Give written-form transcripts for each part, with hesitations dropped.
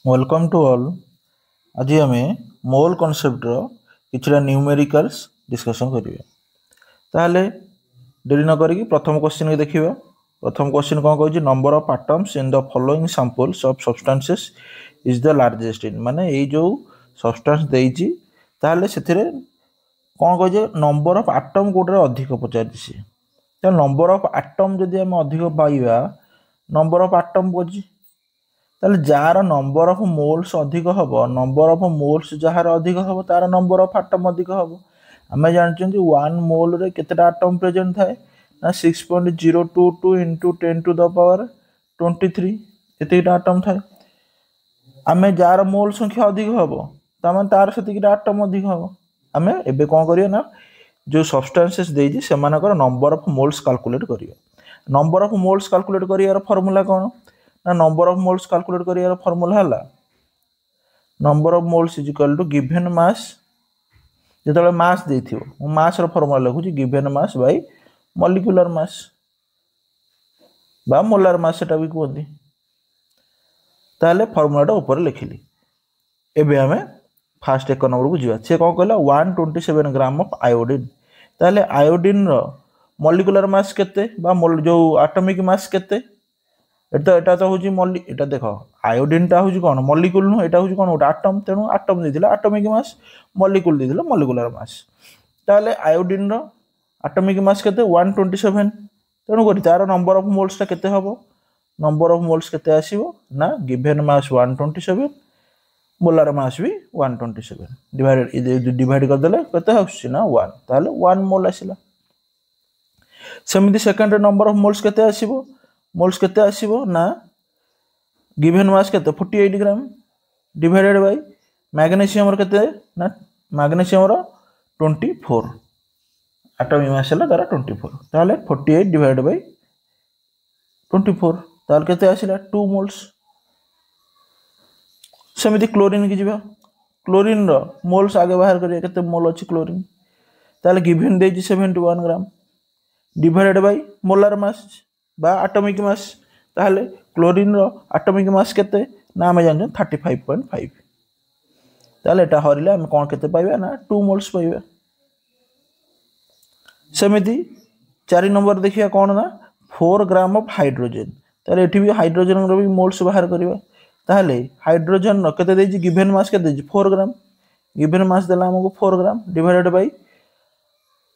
Welcome to all. आज आम मोल कॉन्सेप्टर किछटा numericals discussion करिवे। ताहले देरी न करी प्रथम क्वेश्चन के देखिबा। प्रथम क्वेश्चन कौन कहछि, number of atoms in the following samples of substances is the largest in, माने एई जो सब्सटेंस देइछि ताहले सेथिरे कौन कहछि नंबर ऑफ एटम कोटरे अधिक पचारिछि। त नंबर ऑफ एटम जदि हम अधिक पाइबा, नंबर ऑफ एटम कहछि ताले जार नंबर ऑफ मोल्स अधिक हम, नंबर ऑफ मोल्स जार अधिक हम तार नंबर ऑफ एटम अधिक हम। आम जानते 1 मोल रे केतेटा एटम प्रेजेंट थाए ना 6.022 इंटू 10 टू द पावर 23 एतिकटा एटम थाए। आम जार मोल संख्या अधिक हम तार तार सेतिकटा एटम अधिक हम। आम एबे कौन करिया ना जो सब्सटेंसेस देइछि सेमानकर नंबर ऑफ मोल्स कैलकुलेट करिया। नंबर ऑफ मोल्स कैलकुलेट करियार फार्मूला कौन ना, नंबर ऑफ मोल्स कैलकुलेट करियार फार्मूला हला number of moles is equal to given mass. जेतले मास देथिबो मु मास रो फार्मूला लिखुची given mass by molecular mass बा मोलार मास सेटा भी कहंती। ताले फार्मूलाटा ऊपर लिखिली। एबे हमें फास्ट एक नंबर को जीवा। से कौन कहला 127 ग्राम ऑफ आयोडीन। ताले आयोडीन रो मॉलिक्यूलर मास केते बा जो एटॉमिक मास केते, एटा तो होची मॉलि एटा देखो आयोडीन टा होची कोन मॉलिक्यूल नु, एटा होची कोन ओटा एटम, तेनु एटम देथिला एटॉमिक मास, मॉलिक्यूल देथिला मॉलिक्यूलर मास। ताले आयोडीन रो एटॉमिक मास केते 127, तेनु करी तार नंबर ऑफ मोल्स टा केते हबो, नंबर ऑफ मोल्स केते आसीबो ना गिवन मास 127, मोलार मास भी 127 डिवाइड कर देले केते होछि ना 1, ताले 1 मोल आसीला। सेमिति सेकंड नंबर ऑफ मोल्स केते आसीबो, मोल्स केते आसीबो ना गिवन मास केते 48 ग्राम डिवाइडेड बाय मैग्नीशियम रो केते ना मैग्नीशियम रो 24, एटॉमिक मास हला तारा 24, ताले 48 डिवाइडेड बाय 24 ताले केते आसीला 2 मोल्स। सेमिति क्लोरीन की जिबा। क्लोरीन रो मोल्स आगे बाहर करिया केते मोल अछि क्लोरीन, ताले गिवन देछि 71 gram divided by molar mass बा एटॉमिक मास। ताहले क्लोरीन रो एटॉमिक मास केते ना हम जान 35.5। ताहले एटा हरिले हम कोन केते पाइबा ना 2 मोल्स पाइबा। सेमिति 4 नंबर देखिया कोन ना 4 ग्राम ऑफ हाइड्रोजन। ताहले एठी भी हाइड्रोजन रो भी मोल्स बाहर करिबा। ताहले हाइड्रोजन रो केते देछि गिवन मास केते देछि 4 ग्राम, गिवन मास देला हमको 4 ग्राम डिवाइडेड बाय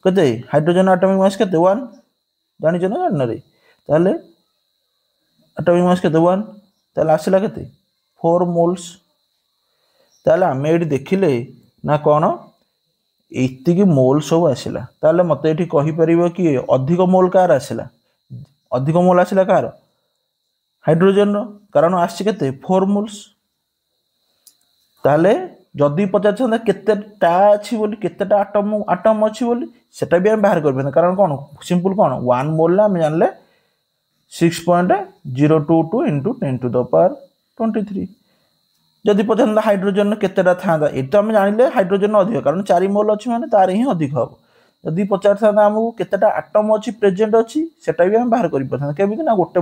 केते हाइड्रोजन एटॉमिक मास केते 1 जानि छ ना जान रे। ताहले एटॉमिक मास केते 1, ताहले आसिला केते 4 मोल्स। ताहले हमें एठी देखिले ना कोन एति की मोल सब आसिला। ताहले मते एठी कहि परिबो कि अधिक मोल कार आसिला, अधिक मोल आसिला कार हाइड्रोजन रो, कारण आछि केते 4 मोल्स। ताहले जदी पचार छंदा केतेटा अछि बोली केतेटा एटम अछि बोली सेटा भी हम बाहर करबे ना, कारण कोन सिंपल कोन 1 मोल ला हम जानले 6.022 इंटू 10 टू द पावर 23। जदि पचार हाइड्रोजन केतेटा थांदा एटा हम जानिले हाइड्रोजन अधिक, कारण 4 मोल अछि माने तार ही अधिक हबो। जदि पचार थांदा हमहु केतेटा एटम अछि प्रेजेंट अछि सेटा भी हम बाहर करि परथां केबिति ना गोटे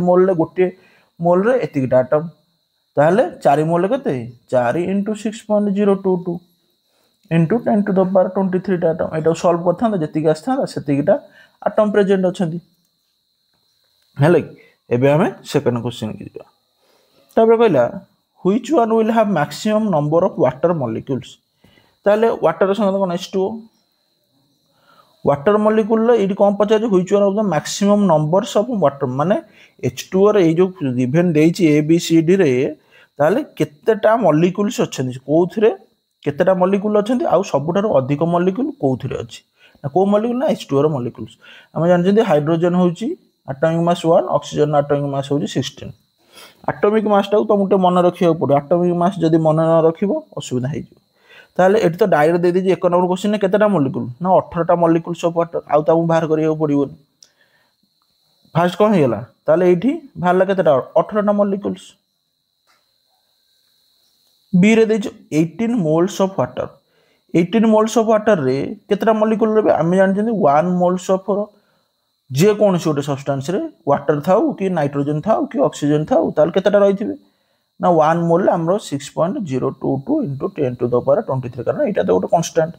मोल रे एतिकटा एटम। ताहले 4 मोल केते 4 into 6.022 into 10 to the power 23 टा एटम। एटा सॉल्व करथां जतिक आस्थां सेतिकटा एटम प्रेजेंट अछंती। हेले एबे हमें सेकंड क्वेश्चन की दिबा। तापर कहला which one will have maximum number of water molecules. ताले वाटर संग कोन H2O, वाटर मॉलिक्यूल एडी कोन पचा जे which one of the maximum numbers of water, माने H2O रे ए जो गिवन देछि A B C D रे ताले केतेटा मॉलिक्यूल्स अछंती, कोथरे केतेटा मॉलिक्यूल अछंती आ सबुठारो अधिक मॉलिक्यूल कोथरे अछि ना को मॉलिक्यूल ना H2O रो मॉलिक्यूल्स। हम जानछंती हाइड्रोजन होछि atomic mass 1, oxygen atomic mass होछि 16। एटॉमिक मास टा तो मुटे मन रखियो पड़ो, एटॉमिक मास जदी मन न रखिबो असुविधा हे जो। ताले एठी तो डायरेक्ट दे दिजे एक नंबर क्वेश्चन ने केतेटा मॉलिक्यूल ना 18टा मॉलिक्यूल्स ऑफ वाटर, आ ता बाहर करियो पड़िबो। फर्स्ट कोन हेला ताले एठी बाहरला केतेटा 18टा मॉलिक्यूल्स। बी रे देछ 18 moles of water. 18 moles of water रे केतेटा मॉलिक्यूल रहबे हम जानछन 1 मोल्स ऑफ जे कौन से गोटे सब्सटेंस रे वाटर थाउ कि नाइट्रोजन थाउ कि ऑक्सीजन थाउ ताल केतेटा रहिथिबे ना 1 मोल आमर 6.022 इंटू 10 टू द पावर 23 कारण यहाँ तो गोटे कन्स्टाट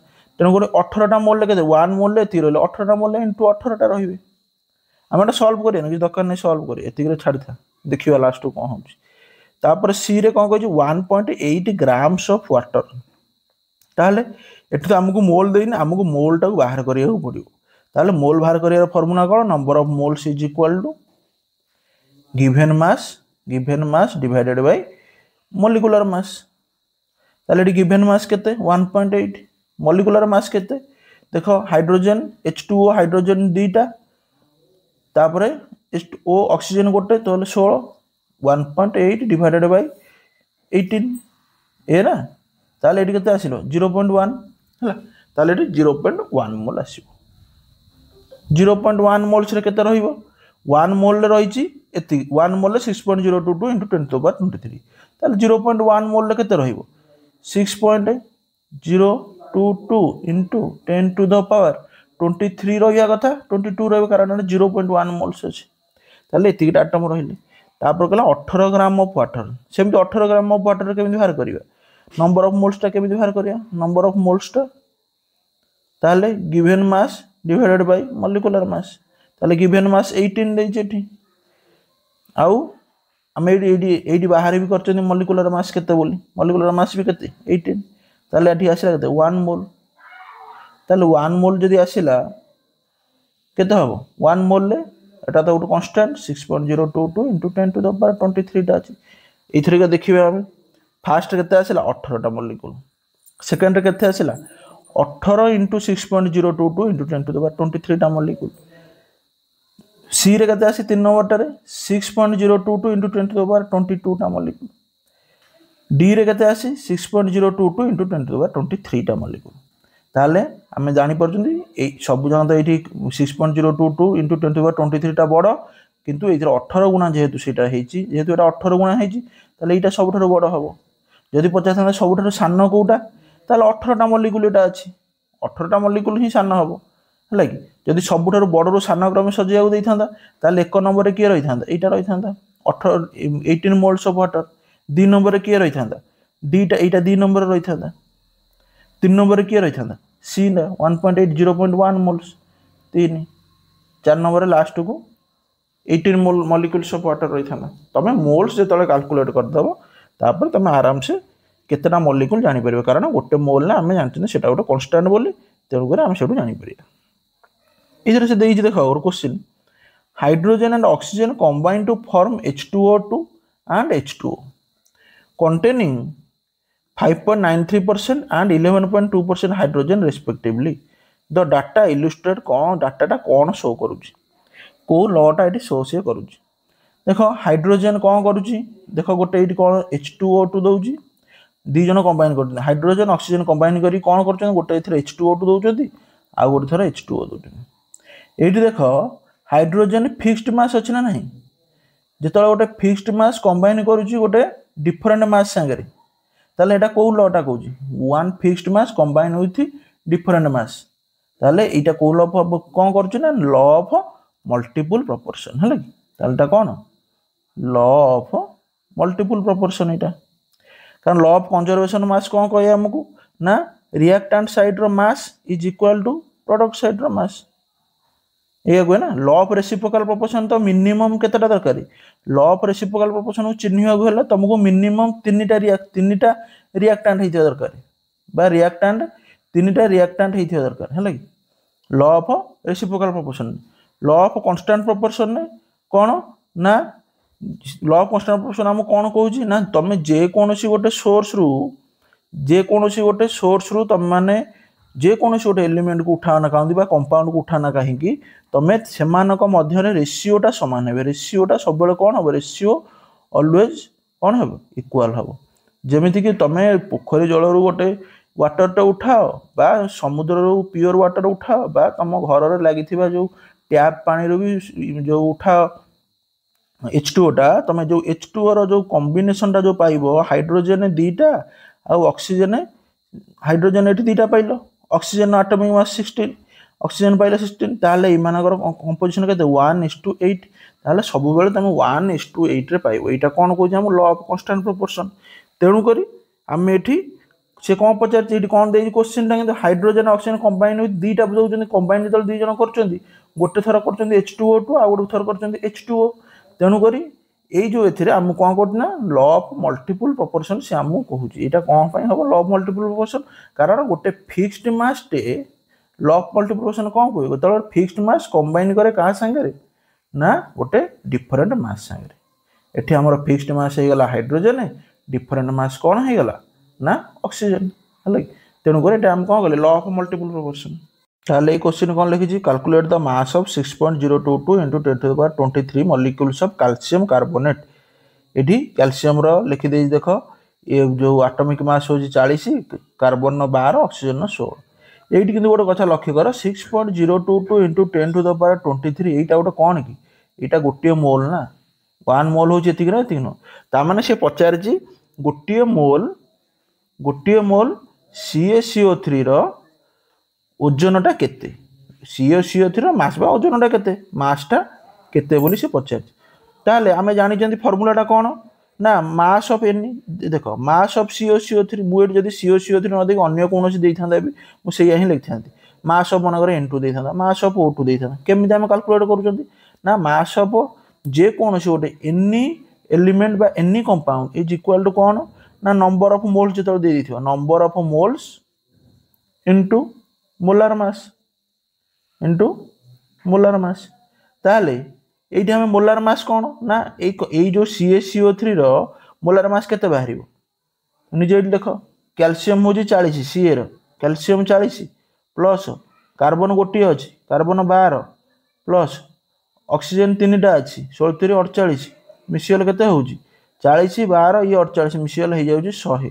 तेणु गोटे 18टा मोल के 1 मोल ये रही 18टा मोल इंटू 18टा रही आम एटा सल्व करें किसी दरकार नहीं सल्व करें एतिक छाड़ी था देखिए लास्ट को कौन होपर सी रे कौन कह 1.8 ग्राम्स ऑफ वाटर ताहले एठी तो आमको मोल देनी आमको मोल टाक बाहर करिया पड़ो ताहले मोल बाहर करिया फॉर्मूला कौन number of moles is equal to given mass divided by molecular mass ताहले एठी गिवन मास केते 1.8 मॉलिक्यूलर मास केते देखो हाइड्रोजन H2O हाइड्रोजन दीटा तापरे H2O ऑक्सीजन गोटे तो 16 1.8 डिवाइडेड बाय 18 ए ना ताले एटी केते आसिलो 0.1 हला ताले एटी 0.1 मोल आसीबो 0.1 मोल्स रे केते रहिबो 1 मोल रे रहिची एति 1 मोल रे 6.022 * 10 to the power 23 ताले 0.1 मोल रे केते रहिबो 6.022 into 10 to the power 23 रहिया कथा 22 रहबो कारण 0.1 मोल्स अछि ताले एति डाटा म रहिले तापर कहला 18 ग्राम ऑफ वाटर सेमति 18 ग्राम ऑफ वाटर केमिति बाहर करिवा नंबर ऑफ मोल्स टा केमिति बाहर करिया नंबर ऑफ मोल्स टा ताले given mass divided by molecular mass ताले गिवन मास 18 देइ जेठी आउ हम एडी बाहर भी करछन मॉलिक्यूलर मास केते बोली मॉलिक्यूलर मास भी केते 18 ताले एठी आसिला केते 1 मोल ताले 1 मोल जदी आसिला केते हबो 1 मोल ले एटा तो गोटे constant 6.022 into 10 to the power 23 टा अछि एथरे के देखिबे हम फास्ट केते आसिला 18 टा मॉलिक्यूल सेकंड रे केते आसिला 18 into 6.022 into 10 to the power 23 टा मॉलिक्यूल सी रे केते आसी 3 नंबर टारे 6.022 इंटू 10 टू द पावर 22 टा मॉलिक्यूल डी रे केते आसी 6.022 इंटू 10 टू द पावर 23 टा मॉलिक्यूल ताले आमे जानि परछुंदी ए सब जन तो एठी 6.022 इंटू 10 टू द पावर 23 टा बड़ किंतु एथरे 18 गुणा जेहेतु सेटा हेची जेहेतु एटा 18 गुणा हेची ताले एटा सबठारो बड़ हबो जदि 50 था सबठारो सानो कोउटा ताले 18 टा मॉलिक्यूल एटा अछि 18 टा मॉलिक्यूल ही सानो हबो हला कि जदि सबठारो बड़ रो सानो क्रम सजियाउ देई थांदा ताले एक नंबर रे के रहि थांदा एटा रहि थांदा 18 मोल्स ऑफ वाटर 2 नंबर रे के रहि थांदा डीटा एटा 2 नंबर रे रहि थांदा 3 नंबर रे के रहि थांदा सी ना 1.8 0.1 मोल्स 3 4 नंबर रे लास्ट को 18 मोल मॉलिक्यूल्स ऑफ वाटर रही था तमें मोल्स जो कैलकुलेट करदेव तापर तुम आराम से केतेटा मॉलिक्यूल जानि परिबे कारण गोटे मोल ना आमे जानते सेटा गोटे कांस्टेंट बोली तेणुकर आम सेठू जानि परिबे इधर से देइछि देखो और question hydrogen and oxygen combine to form H2O2 and H2O containing 5.93% and 11.2% hydrogen respectively the data illustrate कौन डाटा कौन शो करुछि को लॉटा ये शो से करुछि देखो हाइड्रोजन कौन करुछि देखो गोटे ये कौन H2O2 दउछि दी जन कंबाइन कर हाइड्रोजन ऑक्सीजन कंबाइन करी कौन कर गोटे एथरे H2O2 दउछथि आ गोटे थरे H2O दउछथि एठी देखो हाइड्रोजन फिक्स्ड मास अछि ना नहीं जेतले गोटे फिक्स्ड मास कंबाइन करुछि गोटे डिफरेंट मास संगे ताले एटा को लॉटा कहूछि one fixed mass combine with different mass ताले एटा को लॉ कौन करछि ना लॉ ऑफ मल्टीपल प्रोपोर्शन है कि तालटा कौन लॉ ऑफ मल्टीपल प्रोपोर्शन एटा कारण लॉ ऑफ कंजर्वेशन मास कौन कहे हमको ना रिएक्टेंट साइड रो mass is equal to product side रो मास ये कहे ना लॉ ऑफ रेसिप्रोकल प्रोपोर्शन तो मिनिमम केतेटा दरकारी लॉ ऑफ रेसिप्रोकल प्रोपोर्शन को चिन्हिବାକୁ हेले तुमको मिनिमम तीनटा रिएक्टेंट हेतिया दरकार बा रिएक्टेंट तीनटा रिएक्टेंट हेतिया दरकार है कि law of reciprocal proportion law of constant proportion ने कौन ना लॉ ऑफ कांस्टेंट प्रोपोर्शन हम कौन कहूँ ना तुम जे कौन गोटे सोर्स रु तुम माने जे कौन गोटे एलिमेंट को उठाना कहीं कंपाउंड को उठाना कहीं तुम्हें से मध्य रेशियोटा सामान है रेशियोटा सब कौन हम रेशियो ऑलवेज कौन हम इक्वाल हम जमीती कि तुम्हें पोखरी जल गोटे वाटरटा उठाओ बा समुद्र प्योर वाटर उठाओ बा तुम घर लगी जो टैप पानी भी जो उठाओ H2O तुम जो H2O रो कॉम्बिनेशन टा जो पाइबो हाइड्रोजन दीटा आ ऑक्सीजन हाइड्रोजन एटी दीटा पाइल ऑक्सीजन एटॉमिक मास 16 ऑक्सीजन पाइल 16 ताले इमानकर कंपोजिशन केते 1:8 ताहले सब बेले तुम 1:8 रे पाइबो। एटा कोन कहै हम लॉ ऑफ कांस्टेंट प्रोपोर्शन। तेणु करी आम एठी से कौन पचार ये कौन दे क्वेश्चन टा हाइड्रोजन ऑक्सीजन कंबाइन विथ दुईटा बुझाऊँ कंबाइन जो दुई जन कर गोटे थर कर H2O2 आ गोटे थर कर H2O। तेणुक यही जो एम कौन करना लॉ ऑफ मल्टीपल प्रोपोर्शन से आमको कहूँ यहाँ कौन हम लॉ ऑफ मल्टीपल प्रोपोर्शन कारण गोटे फिक्स्ड मास टे लॉ ऑफ मल्टीपल प्रोपोर्शन कौन कह जो फिक्स्ड मास कंबाइन करे क्या सांगे ना गोटे डिफरेंट मास सांगे। एठी आमर फिक्स्ड मास हो गला हाइड्रोजन डिफरेंट मास कौन हो गला ना ऑक्सीजन है। तेणुक आम कौन कले लॉ ऑफ मल्टीपल प्रोपोर्शन। ताहले ये क्वेश्चन कौन लिखी calculate the mass of 6.022 into 10⁻23 molecules of calcium carbonate. ये कैल्शियम लिखी दे देख ये जो एटॉमिक मास हो 40 कार्बन 12 ऑक्सीजन 16। ये कि गोटे कथा लक्ष्य कर 6.022 इंटू 10⁻23 यहीटा गोटे कौन कि यहाँ गोटे मोल ना 1 मोल हूँ ये ना ये ताने से पचार गोटे मोल CaCO3 ओजनटा केते CaCO3 मास बा ओजनटा केते मासटा केते बोली से पचार। ताहले आमे जानि फॉर्मूलाटा कौन ना मास ऑफ एन देख मास ऑफ CaCO3 मुझे जदि CaCO3 न देख अन्य कौन सी देता भी मुझे ही लिखी था मास ऑफ मनकर N2 देता मास ऑफ O2 देता केमी आम कैलकुलेट कर मास ऑफ जेकोसी गोटे एनी एलिमेंट बा any compound is equal to कौन ना नंबर ऑफ मोल्स जो the number of moles into molar mass ताहले ये आम मोलार मास कौन ना यही जो CaCO3 मोलार मास केते बाहर निजे देख कैल्शियम हूँ 40 सी कैल्शियम 40 प्लस कार्बन गोटे अच्छी कार्बन 12 प्लस ऑक्सीजन 3टा अच्छी 16 48 मिसीगल केते हूँ 40 12 ये 48 मिसीगल हो जाए 100।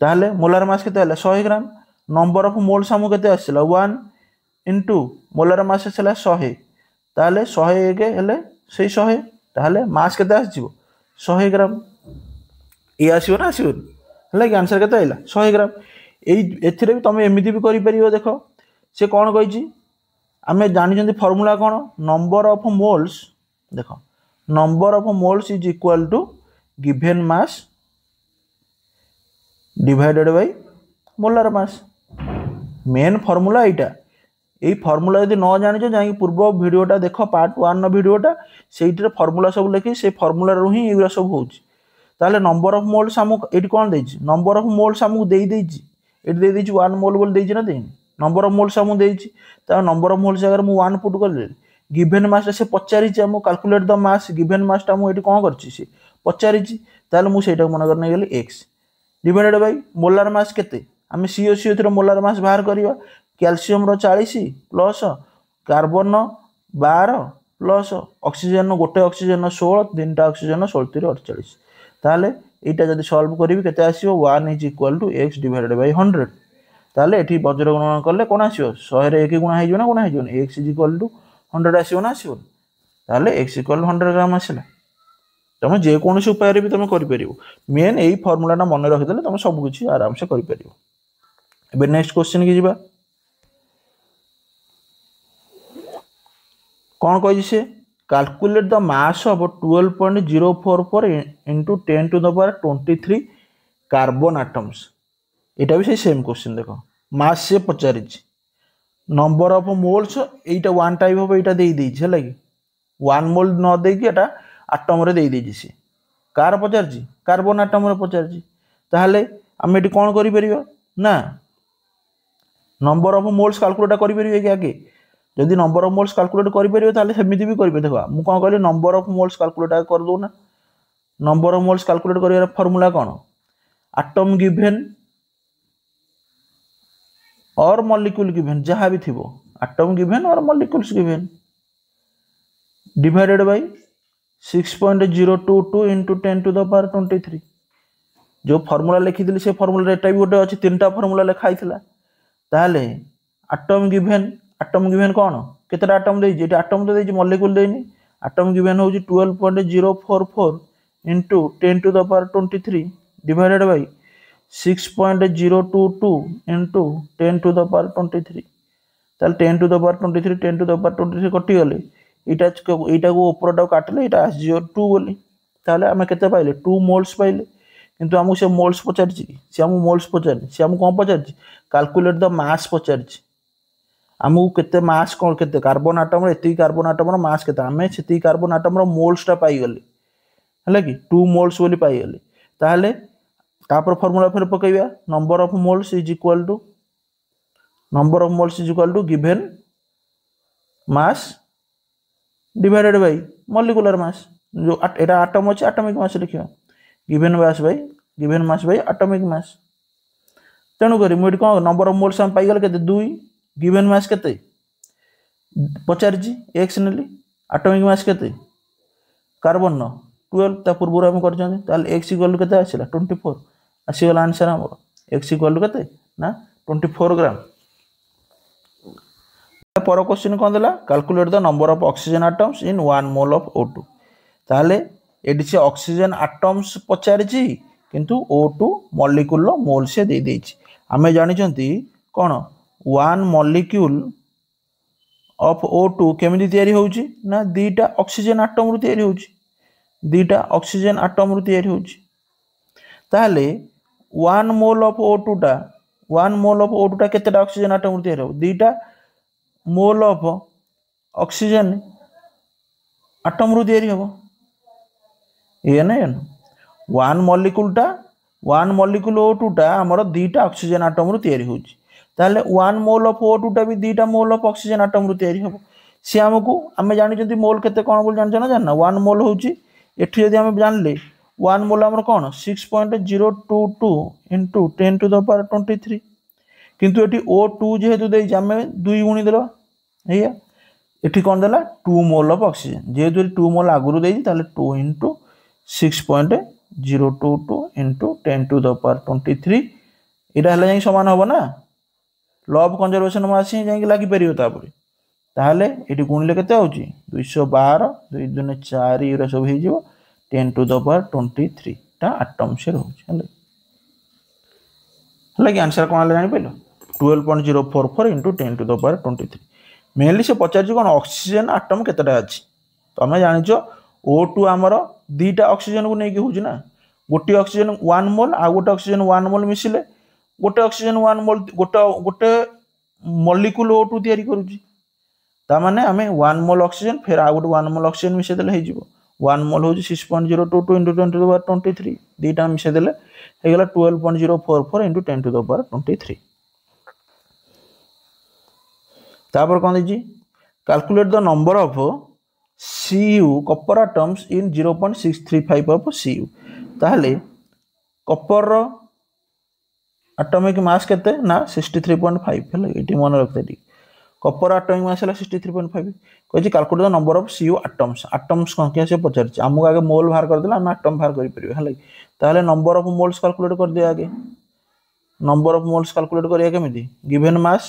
ताहले मोलार मास केते 100 ग्राम नंबर ऑफ मोल्स हमको केते आसला 1 इंटू मोलार मास आसला 100 ताहले 101 हेले से 100 ताहले मास केते आसीबो 100 ग्राम ये आसीबो ना आसीबो हेले कि आंसर केते आइला 100 ग्राम। एथिरे भी तुम एमिति भी करि परिबो देख से कौन कही आमे जानि फॉर्मूला कौन नंबर ऑफ मोल्स देख number of moles is equal to given mass divided by molar mass main formula यहाँ यही फॉर्मूला यदि न जान जा पूर्व वीडियोटा देख पार्ट 1 वीडियोटा से फॉर्मूला सब लिखी से फॉर्मूला ही ये सब हो नंबर ऑफ मोल्स आमको ये कौन दे नंबर ऑफ मोल्स आमको दे 1 मोल बोल ना देनी नंबर ऑफ मोल्स आमको देती नंबर ऑफ मोल्स जगह मुझे 1 पुट कर गिवन मास से पचारि कैलकुलेट द मास गिवन मासटा मुझे कौन कर पचारि मुझे मन कर नहीं गली x divided by molar mass केते आम CaCO3 मोलार मास बाहर करवा calcium 40 plus carbon 12 plus oxygen गोटे ऑक्सीजन 16 3टा ऑक्सीजन 16 48 ताहले एटा जदि सॉल्व करी केते आसीबो 1 is equal to x divided by 100 ताहले एठी वज्र गणना करले कोन आसीबो 100 रे 1 गुणा हेजो ना कोन हेजो x इज इक्वल टू 100 आसीबो ना आसीबो ताहले x इक्वल 100 ग्राम आसीला। तुम जेकोसी उपाय भी तुम कर मेन यही फॉर्मूला मन रखिदे तुम सब किसी आराम से कर। नेक्स्ट क्वेश्चन की जीवा कौन कही से calculate the mass of 12.044 into 10⁻23 carbon atoms. यहाँ भी सेम क्वेश्चन देख मास से पचारि नंबर ऑफ मोल्स यहाँ 1 टाइप ऑफ यहाँ दे है कि 1 मोल न देटा आटम रे दे सी कार पचार कार्बन आटम रे पचार ताहले आम ये कौन कर ना नंबर ऑफ मोल्स कैलकुलेट करें कि आगे जदि नंबर ऑफ मोल्स कैलकुलेट करें सेमती भी करेंगे देख मुझे कौन कहली नंबर ऑफ मोल्स कैलकुलेट कर दो ना नंबर ऑफ मोल्स कैलकुलेट कर फॉर्मूला कौन आटम गिवन और मॉलिक्यूल गिवन जहाँ भी थी आटम गिवन और molecules given divided by 6.022 into 10⁻23 जो फॉर्मूला लिखी से फॉर्मूला एटा भी गोटे अच्छी 3टा फॉर्मूला लिखाई ताहले आटम गिवन कौन केतेटा आटम देछि एटा आटम तो देछि मॉलिक्यूल देनी आटम गिवन होछि 12.044 इंटू 10⁻23 डिवाइडेड बाय 6.022 इंटू 10⁻23 ताहले 10⁻23 10⁻23 कटिगले এইটা को ऊपरटा काटिले एटा आसीजिव 2 बोली ताहले आमे केते पाइले 2 मोल्स पाइले किंतु हमहु से मोल्स पचारछि से हमहु मोल्स पचारछि से हमहु कोन पचारछि कैलकुलेट द मास पचारछि हमहु केते मास कोन केते कार्बन एटम रे एती कार्बन एटम रो मास केते आमे सेती कार्बन एटम रो मोल्स टा पाई गले हला कि 2 मोल्स बोली पाई गले ताहले तापर फार्मूला फेर पकैबा number of moles is equal to number of moles is equal to given mass divided by molecular mass जो एटा एटम अछि एटॉमिक मास लिखियो given mass by atomic mass तेणु करी मुडी कोन नंबर ऑफ मोल्स हम पाई गले केते 2 गिवन मास केते पचारजी x नेली एटॉमिक मास केते कार्बन न 12 ता पूर्व हम कर जंदी ताले x इक्वल केते आसिला 24 आसी गला आंसर हमर x इक्वल केते ना 24 ग्राम पर क्वेश्चन कोन देला calculate the number of oxygen atoms in 1 mole of O2 ताले एडी से ऑक्सीजन एटम्स पचारजी किंतु O2 मॉलिक्यूल लो मोल से दे देछि हमें जानि छंती कोन 1 मॉलिक्यूल ऑफ O2 केमिति तयारी होउची ना दीटा ऑक्सीजन एटम रु तयारी होउची दीटा ऑक्सीजन एटम रु तयारी होउची ताले 1 मोल ऑफ O2 टा 1 मोल ऑफ O2 टा केतेटा ऑक्सीजन एटम रु तयारी हो दीटा मोल ऑफ ऑक्सीजन एटम रु तयारी हो ये ना 1 मॉलिक्यूल O2 टा हमर दीटा ऑक्सीजन एटम रु तयारी होउची ताले 1 मोल ऑफ O2 टा भी दीटा मोल ऑफ ऑक्सीजन एटम रु तयारी हो से हमकु हमें जानि जंती मोल केते कोन बोल जान ना 1 मोल होउची एठी यदि हम जानले 1 मोल हमर कोन 6.022 into 10 to the power 23 किंतु एठी O2 जेहेतु देई जामे 2 गुणी देलो हैया एठी कोन देला 2 मोल ऑफ ऑक्सीजन जेहेतु 2 मोल आगुरु देई ताले 2 into 6.022 into 10 to the power 23 एटा हला जाई समान होबो ना लॉ ऑफ कंजर्वेशन में आसी जाई लागि परियो तापर ताले एठी गुणले केते होची 212 2 दुने 4 इरा सब हे जिवो 10 to the power 23 टा एटम से होची हला कि आंसर कोन हला जानि पेलो 12.044 into 10 to the power 23 mainly से पचार कोन ऑक्सीजन एटम केतेटा अछि तमे जानिचो O2 हमर दीटा ऑक्सीजन को नै कि होची ना गोटी ऑक्सीजन 1 मोल आ गोटे ऑक्सीजन 1 मोल मिसिले गोटे ऑक्सीजन 1 मोल गोटे मॉलिक्यूल O2 तयारी करूची ता माने हमें 1 मोल ऑक्सीजन फिर आ गोटे 1 मोल ऑक्सीजन मिसे देले हे जिवो 1 मोल होची 6.022 into 10 to the power 23 दीटा मिसे देले हे गेला 12.044 into 10 to the power 23 तापर कोन दिजी calculate the number of Cu copper atoms in 0.635 of Cu ताहले कॉपर रो एटॉमिक मास केते ना 63.5 हला एटी मन रखते दी कॉपर एटॉमिक मास हला 63.5 कहछि calculate the number of Cu atoms संख्या से पचारछि हमहु आगे मोल बाहर कर देला हम एटम बाहर करि परिबे हला ताहले नंबर ऑफ मोल्स कैलकुलेट कर दे आगे नंबर ऑफ मोल्स कैलकुलेट करिया केमिति given mass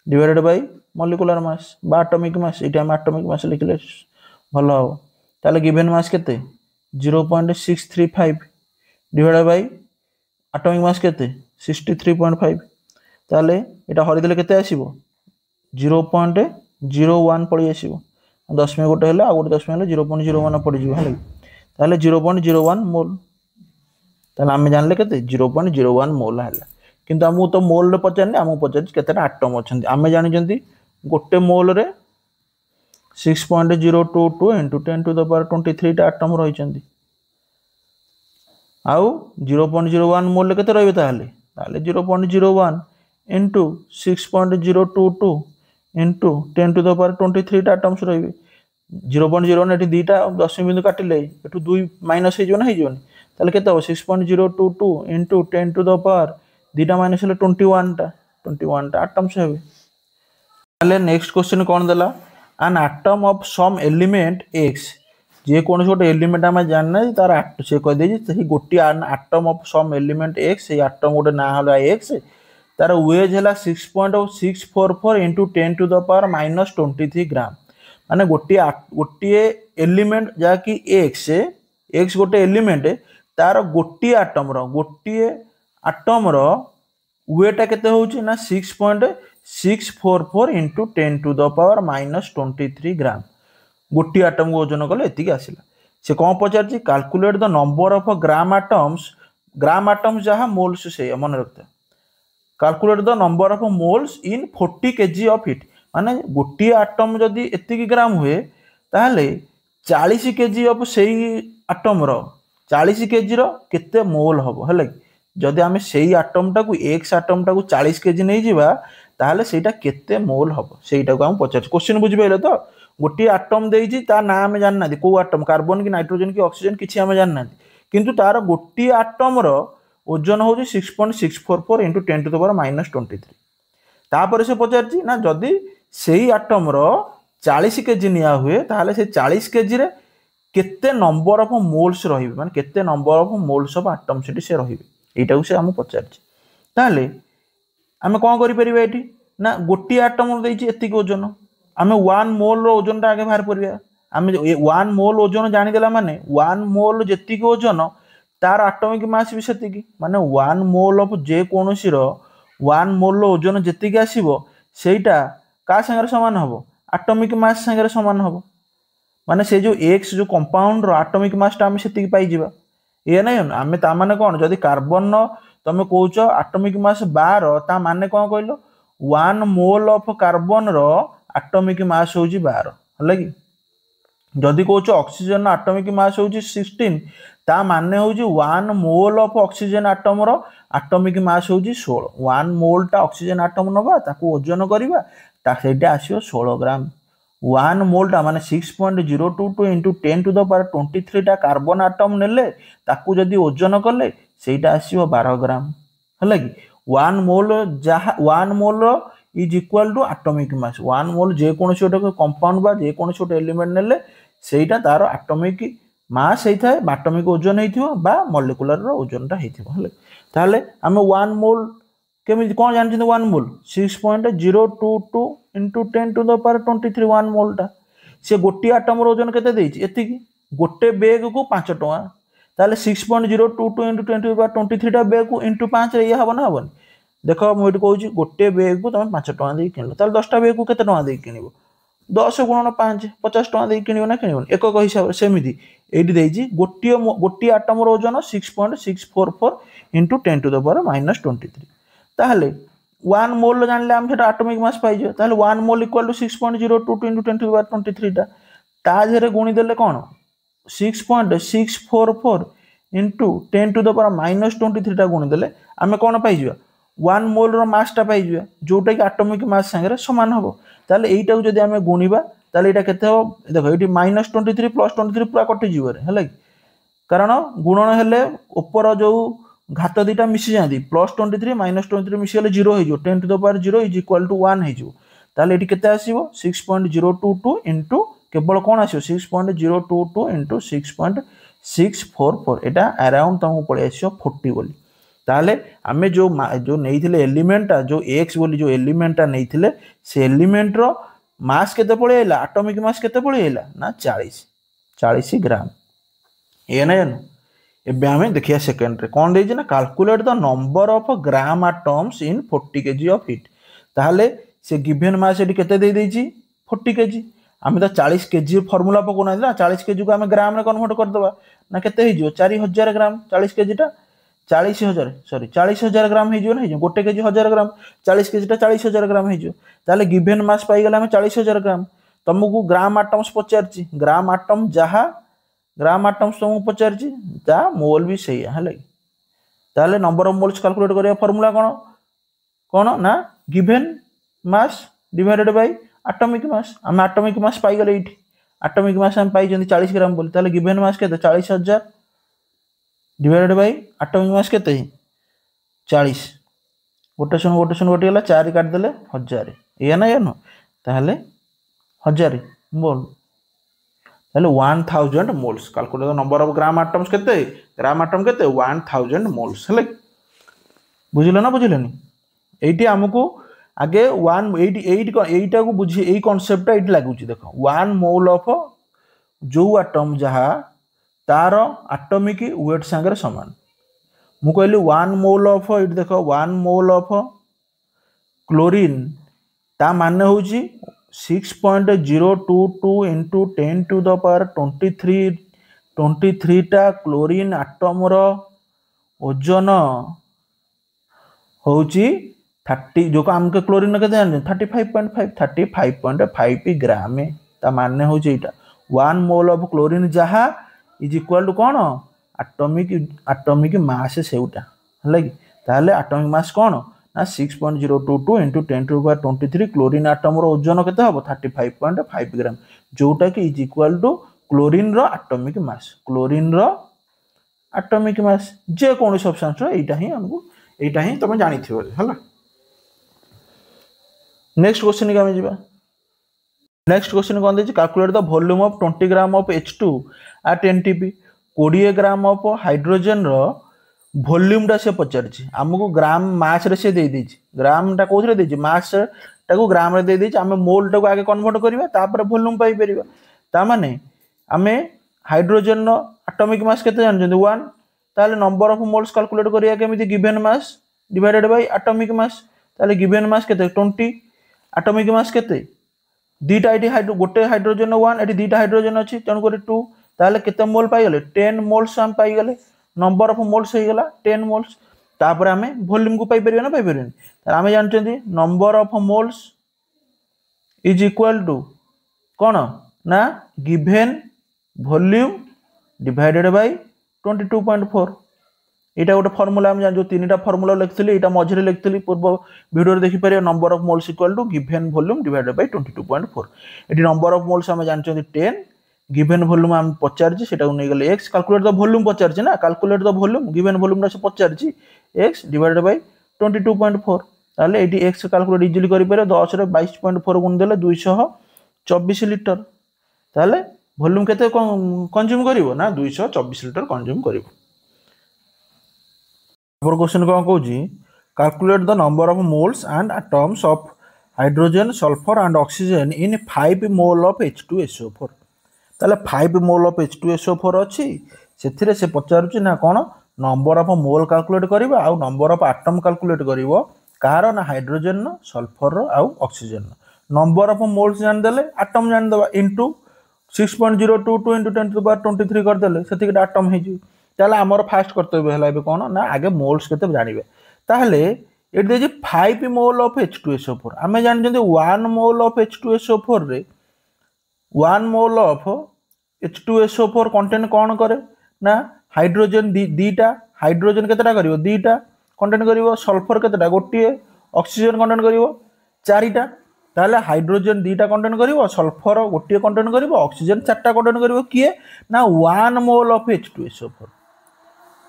divided by molecular mass बा एटॉमिक मास एटा हम एटॉमिक मास लिखले भलो हो ताले गिवन मास केते 0.635 डिवाइडेड बाय एटॉमिक मास केते 63.5 ताले एटा हरि देले केते आसीबो 0.01 पड़ी आसीबो 10 में गोटे हला आ गोटे 10 में हला 0.01 पड़ी जिवो हला ताले 0.01 मोल ताले हम जानले केते 0.01 मोल हला किंतु हमहु तो मोल रे पचारने हमहु पचार केतेटा एटम अछंती हमें जानि जंती गोटे मोल रे 6.022 into 10 to the power 23 टा एटम रहि चंती आउ 0.01 मोल केते रहबे ताले 0.01 into 6.022 into 10 to the power 23 टा एटम्स रहबे 0.01 एठी दीटा 10 बिंदु काटिले एठु 2 माइनस हे जोन हे जोन ताले केते हो 6.022 into 10 to the power दीटा माइनस ले 21 टा एटम्स हेबे ताले नेक्स्ट क्वेश्चन कोन देला an atom of some element x जे कोन छोटे एलिमेंट हम जानना तार से कह दे जे गोटी atom of some element x से एटम गोटे ना होला x तार वेट हला 6.644 into 10 to the power -23 ग्राम माने गोटी एलिमेंट जा कि x गोटे एलिमेंट तार गोटी एटम रो वेट केते होउची ना 644 इंटू 10⁻⁻23 ग्राम गोटे आटम को ओजन कले एतिक आसिला से कौन पचार calculate the number of gram atoms जहाँ मोल्स से मन रखता calculate the number of moles in 40 kg of it माने गोटे आटम जदि एतिक ग्राम हुए ताहले 40 kg ऑफ सेई आटम रो 40 kg रो केते मोल हबो हले जदि आमे सेई आटम टाकू एक्स आटम टाकू 40 kg नै जिबा ताहले सेटा केते मोल हबो सेटा को हम पचार क्वेश्चन बुझि पाइले तो गोटे आटम देइछि ता नाम जानना को आटम कार्बन की नाइट्रोजन की ऑक्सीजन किछि हम जानना किंतु तार गोटे आटम रो ओजन हूँ 6.644 इंटू 10⁻⁻23 तापर से पचार ना जदि से आटम रो 40 kg निया हुए ताहले से 40 kg रे केते नंबर ऑफ मोल्स रहिबे माने केते number of moles of atom सेठी से रहिबे एटा को से हम पचार ताहले आमे कोन करि परिबा एठी ना गोटी आटम देइछि एतिक ओजन आमे 1 मोल रो ओजन ता आगे बाहर परिबा आमे 1 मोल ओजन जानि देला माने 1 मोल जेतिक ओजन तार आटमिक मास भी सेतिकी माने 1 मोल ऑफ जे कोनोसी रो 1 मोल रो ओजन जेतिकी आसीबो सेटा का संगे समान हबो आटमिक मास संगे समान हबो माने से जो एक्स जो कंपाउंड रो आटमिक मास ता हम सेतिकी पाई जिबा ए नै आमे ता माने कोन जदि कार्बन तमे कहउचो आटमिक मास 12 ता माने कोन कहलो 1 मोल ऑफ कार्बन रो आटमिक मास होजी 12 हला कि जदि कहउचो ऑक्सीजन आटमिक मास होजी 16 ता माने होजी 1 मोल ऑफ ऑक्सीजन आटम रो आटमिक मास होजी 16 1 मोल ता ऑक्सीजन आटम नबा ताकू ओजन करिबा ता सेटा आसीयो 16 ग्राम 1 मोल ता माने 6.022 इंटू 10⁻23 टा कार्बन आटम नेले ताकू जदि ओजन कले सेटा आसीयो 12 ग्राम हला कि 1 मोल जहा 1 mole is equal to atomic mass 1 mole जे कोनोसी ओटा कंपाउंड बा जे कोनोसी ओटा एलिमेंट नेले सेटा तार आटमिक मास हेइथाय आटमिक ओजन हेइथिबो बा मॉलिक्यूलर रो ओजन ता हेइथिबो हले ताले हमें 1 मोल केमि कोन जानछिन 1 मोल 6.022 इंटू 10⁻23 1 मोल टा से गोटी आटम रो ओजन केते देइछि एतिकी गोटे बेग को 5 टका ताले 6.022 इंटू 10⁻23 टा बेग को इंटू 5 रे या हबो ना हबो देखो मु एठी कहूछि गोटे बेग को तमे 5 टका दे किनलो ताले 10 टा बेग को केते टका दे किनिबो 10 गुणन 5 50 टका दे किनिबो ना किनिबो एकक हिसाब सेमिति एठी देइछि गोटी आटम रो ओजन 6.644 इंटू 10⁻⁻23 ताहले 1 मोल जानले हम सेटा एटॉमिक मास पाइ जे ताहले 1 मोल इक्वल टू 6.022 इंटू 10⁻23 ता जेरे गुणी देले कोन 6.644 इंटू 10⁻⁻23 टा गुणी देले आमे कोन पाइ जिबा 1 मोल रो मास टा पाइ जिबा जोटा कि एटॉमिक मास संगे समान हबो ताहले एइटा को जदि आमे गुणीबा ताहले एटा केते हो देखो एटी -23 प्लस 23 पूरा कटि जिवो रे हला कारण गुणन हेले ऊपर जो घात दीटा मिसी जाती +23 -23 मिसी गले 0 हो 10⁻0 इज इक्वल टू 1 हो ताले एटी केते आसीबो 6.022 इंटू केवल कोन आसीबो 6.022 इंटू 6.644 एटा अराउंड तमु पळे आसीबो 40 बोली ताले आमे जो नेइथिले एलिमेंटा जो x बोली जो एलिमेंटा नेइथिले से एलिमेंट रो मास केते पळे आइला एटॉमिक मास केते पळे आइला ना 40 ग्राम ए ना जानो एबे हमें देखिया सेकंड रे कोन देछि ना calculate the number of gram atoms in 40 kg of it ताहले से गिवन मास एटी केते दे देछि 40 kg हमें तो 40 kg फार्मूला पकोना ना 40 kg को हमें ग्राम रे कन्वर्ट कर दबा ना केते हे जिवो 4000 ग्राम 40 kg टा 40000 ग्राम हे जिवो ना हे गोटे केजी 1000 ग्राम 40 kg टा 40000 ग्राम हे जिवो ताहले गिवन मास पाई गेला हमें 40000 ग्राम तुमको ग्राम एटम्स पचारछि ग्राम एटम जहा ग्राम एटम्स तुमको पचारछि ता मोल भी सही है हले ताले नंबर ऑफ मोल्स कैलकुलेट करिया फार्मूला कोन ना given mass divided by atomic मास हम एटॉमिक मास पाई गेले इठी एटॉमिक मास हम पाई जंदी 40 ग्राम बोली ताले गिवन मास केते 40000 डिवाइडेड बाय एटॉमिक मास केते 40 गोटे सन गला 4 काट देले 1000 ए ना यानो ताले 1000 मोल ताले 1000 moles calculate the number of gram atoms केते ग्राम एटम केते 1000 मोल्स हले बुझिलो ना बुझिलेनी एठी हमकु आगे 188 को बुझी एई कांसेप्ट एठी लागुची देखो 1 मोल ऑफ जो एटम जहा तार एटॉमिक वेट संगे समान मु कहली 1 मोल ऑफ इट देखो 1 मोल ऑफ क्लोरीन ता माने होउची 6.022 into 10 to the power 23 टा क्लोरीन आटम रो ओजन होउची 30 जो को हमके क्लोरीन के जान 35.5 ग्राम ता माने होउची एटा 1 मोल ऑफ क्लोरीन जहा इज इक्वल टू कोन एटॉमिक मास सेउटा हला कि ताले एटॉमिक मास कोन ना 6.022 into 10 to the power 23 chlorine atom रो ओजन केते हबो 35.5 ग्राम जोटा कि इज इक्वल टू क्लोरीन रो एटॉमिक मास जे कोन सब्सटेंस रो एटा ही तुम जानी थी हला। नेक्स्ट क्वेश्चन के जीवा नेक्स्ट क्वेश्चन कौन देछि calculate the volume of 20 gram of H2 at NTP 20 gram of hydrogen रो वॉल्यूम टा से पचारछि हमको ग्राम मास रे से दे देछि ग्राम टा कोथरे देछि मास टा को ग्राम रे दे देछि हम मोल टा को आगे कन्वर्ट करबा तापर वॉल्यूम पाई परिबा ता माने हमें हाइड्रोजन रो एटॉमिक मास केते जानछन 1 ताले नंबर ऑफ मोल्स कैलकुलेट करिया केमिति given mass divided by atomic mass ताले गिवन मास केते 20 एटॉमिक मास केते दीटा एटी गोटे हाइड्रोजन 1 एटी दीटा हाइड्रोजन अछि तन करे 2 ताले केते मोल पाई गले 10 मोल्स हम पाई गले नंबर ऑफ मोल्स हे गला 10 मोल्स तापर हमें वॉल्यूम को पाई परिबे ना पाई परिबे तार हमें जानछंती number of moles is equal to कोन ना गिवन वॉल्यूम डिवाइडेड बाय 22.4 एटा गोटे फार्मूला हम जान जो तीनटा फार्मूला लिखथली एटा मझरे लिखथली पूर्व वीडियो रे देखि परियो number of moles equal to given volume divided by 22.4 एटी नंबर ऑफ मोल्स हम जानछंती 10 गिवन वॉल्यूम हम पचारछि सेटा को नै गेले x कैलकुलेट द वॉल्यूम पचारछि ना calculate the volume given volume से पचारछि x डिवाइडेड बाय 22.4 ताले एटी x कैलकुलेट इजीली करि परियो 10 रे 22.4 गुण देले 224 लीटर ताले वॉल्यूम केते कंज्यूम करिवो ना 224 लीटर कंज्यूम करिवो। और क्वेश्चन कोन कहूजी calculate the number of moles and atoms of hydrogen sulphur and oxygen in 5 mole of H2SO4 ताले 5 मोल ऑफ H2SO4 अछि सेथिरे से पचारुछि ना कोन नंबर ऑफ मोल कैलकुलेट करिवो आ नंबर ऑफ एटम कैलकुलेट करिवो कार ना हाइड्रोजन सल्फर आ ऑक्सीजन नंबर ऑफ मोल्स जान देले एटम जान देबा into 6.022 into 10 to the power 23 कर देले सेति के एटम हे जी ताले हमर फास्ट कर्तव्य हला बे कोन ना आगे मोल्स केते जानिबे ताले eight they 5 mole of H2SO4 हमें जान जंदे 1 मोल ऑफ H2SO4 रे 1 मोल ऑफ H2SO4 कंटेंट कोन करे ना हाइड्रोजन दीटा हाइड्रोजन केतेटा करिवो दीटा कंटेंट करिवो सल्फर केतेटा गोटिए ऑक्सीजन कंटेंट करिवो चारिटा ताले हाइड्रोजन दीटा कंटेंट करिवो सल्फर गोटिए कंटेंट करिवो ऑक्सीजन चारटा कंटेंट करिवो किए ना 1 मोल ऑफ H2SO4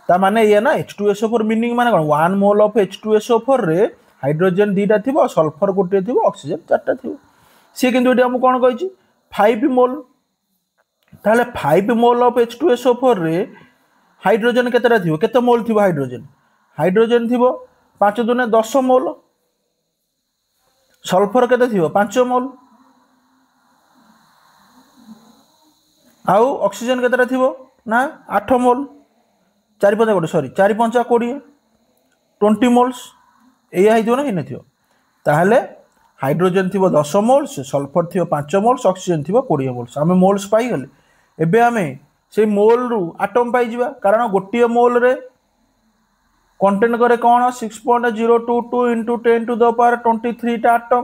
ता माने ये ना H2SO4 मीनिंग माने कोन 1 मोल ऑफ H2SO4 रे हाइड्रोजन दीटा थिबो सल्फर गोटिए थिबो ऑक्सीजन चारटा थिबो से किंतु एटी हम कोन कहिछि 5 मोल ताले 5 मोल ऑफ H2SO4 रे हाइड्रोजन केतेटा थिबो केते मोल थिबो हाइड्रोजन थिबो 5 दुने 10 मोल सल्फर केते थिबो 5 मोल आउ ऑक्सीजन केतेटा थिबो ना 8 मोल 4 5 गोटे सॉरी 4 5 20 20 मोल्स एया हिथिबो ना हिने थिबो ताहले हाइड्रोजन थिबो 10 मोल्स सल्फर थिबो 5 मोल्स ऑक्सीजन थिबो 20 मोल्स हमें मोल्स पाई गले एबे हमें से मोल रु एटम पाई जिबा कारण गोटिए मोल रे कंटेंट करे कोन 6.022 into 10 to the power 23 टा एटम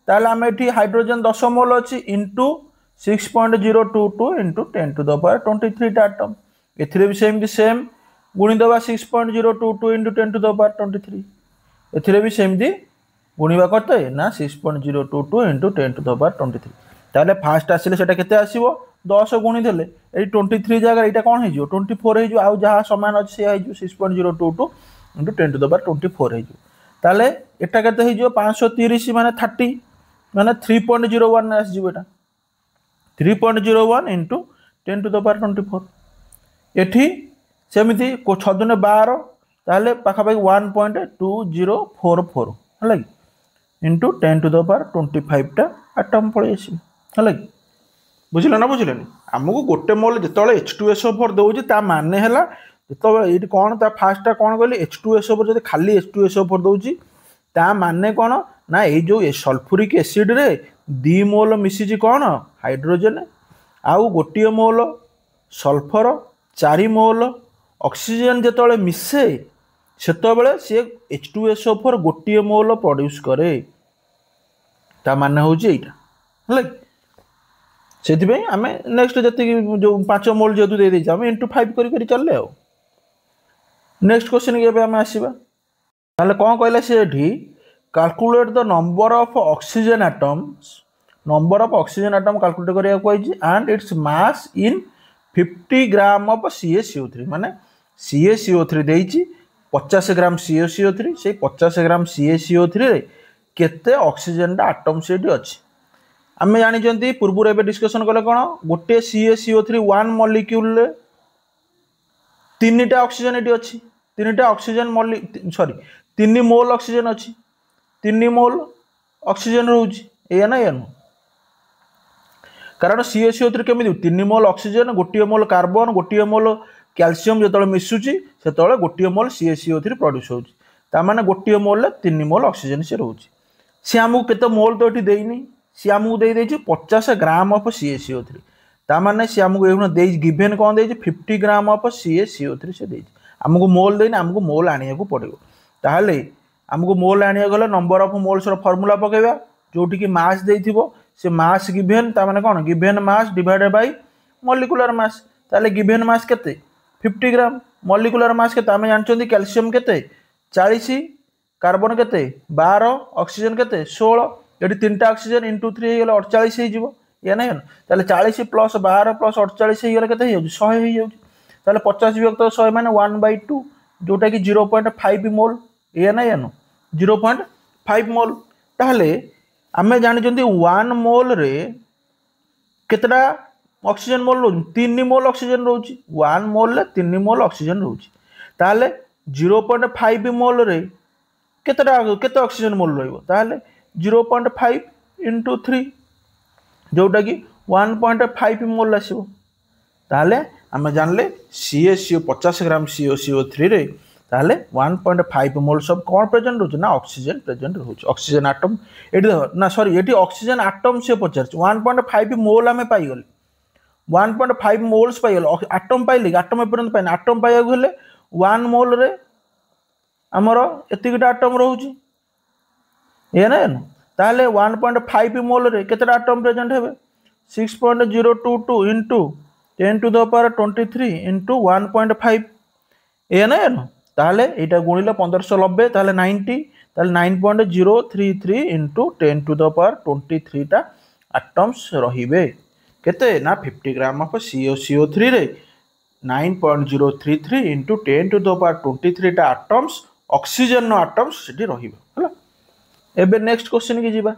ताले हमें एठी हाइड्रोजन 10 मोल अछि into 6.022 into 10 to the power 23 टा एटम एथिरे भी सेम गुणी दबा 6.022 into 10 to the power 23 एथिरे भी सेमदी गुणीबा करते ना 6.022 into 10 to the power 23 ताले फास्ट आसिले सेटा केते आसीबो 10 गुणी देले ए 23 जगह एटा कोन हे जो 24 हे जो आ जहा समान अछि से हे जो 6.022 into 10 to the power 24 हे जो ताले एटा केते हे जो 530 माने 30 माने 3.01 आसी जो एटा 3.01 into 10 to the power 24 एठी सेमिति को 6 दुने 12 ताले पाखा पाई 1.2044 हला into 10 to the power 25 टा एटम पळे आसी हला बुझिला ना बुझिलेनी हमको गोटे मोल जेतले H2SO4 दउजी ता माने हला जेतले एटी कोन ता फास्ट ता कोन कहली H2SO4 जदि खाली H2SO4 दउजी ता माने कोन ना ये जो सल्फ्यूरिक एसिड रे 2 मोल मिसिची कौन हाइड्रोजन आउ गोटे मोल सल्फर 4 मोल ऑक्सीजन जेतले मिसे सेतबेले सी H2SO4 गोटे मोल प्रोड्यूस करे ता माने होची एटा हला से आम नेक्स्ट जी जो 5 मोल जेतु दे देछे आम × 5 करी चलले आ नेक्स्ट क्वेश्चन के आम आसीबा ताले कोन कहला से एठी calculate the number of oxygen atoms number of oxygen atom calculate करिया कहछि and its mass in 50 gram of CaCO3 माने CaCO3 देछि 50 ग्राम CaCO3 से 50 ग्राम CaCO3 रे केते ऑक्सीजन दा एटम सेठी अछि आमे जानि जंती पूर्व रे डिस्कशन कले कोन गोटे CaCO3 1 मॉलिक्यूल रे 3टा ऑक्सीजन एठी अछि 3टा ऑक्सीजन सॉरी 3 मोल ऑक्सीजन अछि 3 मोल ऑक्सीजन रहउछि एया ना एनु कारण CaCO3 केमिति 3 मोल ऑक्सीजन गोटे मोल कार्बन गोटे मोल कैल्शियम जतले मिसुची सेतले गोटे मोल CaCO3 प्रोड्यूस होउछि ता माने गोटे मोल ले 3 मोल ऑक्सीजन से रहउछि से हमहु केते मोल तो एठी देइनी से हमहु देइ देछि 50 ग्राम ऑफ CaCO3 ता माने से हमहु एहुना देइ गिवन कोन देछि 50 ग्राम ऑफ CaCO3 से देछि हमहु मोल देइनी हमहु मोल आनिया को पड़िबो ताहले हमहु मोल आनिया गले नंबर ऑफ मोल्स रो फार्मूला पकेबा जोठी की मास देइथिबो से मास गिवन ता माने कोन given mass divided by molecular mass ताले गिवन मास केते 50 ग्राम मॉलिक्यूलर मास केते आमे जानचोंदी कैल्शियम केते 40 कार्बन केते 12 ऑक्सीजन केते 16 एटी 3टा ऑक्सीजन * 3 हे गेले 48 हे जिवो या नै ताले 40 + 12 + 48 हे गेले केते हे 100 हे जाउची ताले 50 विभक्त 100 माने 1/2 जोटा की 0.5 मोल या नै 0.5 मोल ताले आमे जानि जंती 1 मोल रे केतडा ऑक्सीजन मोल रो 3 मोल ऑक्सीजन रोची 1 मोल ले 3 मोल ऑक्सीजन रोची ताले 0.5 मोल रे केतडा केते ऑक्सीजन मोल रहइबो ताले 0.5 * 3 जोटा की 1.5 मोल आसीबो ताले आमे जानले CaCO 50 ग्राम CaCO3 रे ताले 1.5 मोल्स ऑफ कौन प्रेजेंट होछ ना ऑक्सीजन प्रेजेंट होछ ऑक्सीजन एटम एटी ना सॉरी एटी ऑक्सीजन एटम से पचार 1.5 मोल आमे पाई गले 1.5 मोल्स पाई गले एटम पाइले एटम एपर्यंत पाइन एटम पाइया गले 1 मोल रे हमर एतिकटा एटम रहउची ए ना ताले 1.5 मोल रे केतटा एटम प्रेजेंट हेबे 6.022 * 10⁻23 * 1.5 ए ना ताले एटा गुणिले 1590 ताले 90 ताले 9.033 * 10⁻23 टा एटम्स रहिबे केते ना 50 ग्राम ऑफ CaCO3 रे 9.033 * 10⁻23 टा एटम्स ऑक्सीजन नो एटम्स सेठी रहिबे हला एबे नेक्स्ट क्वेश्चन की जीवा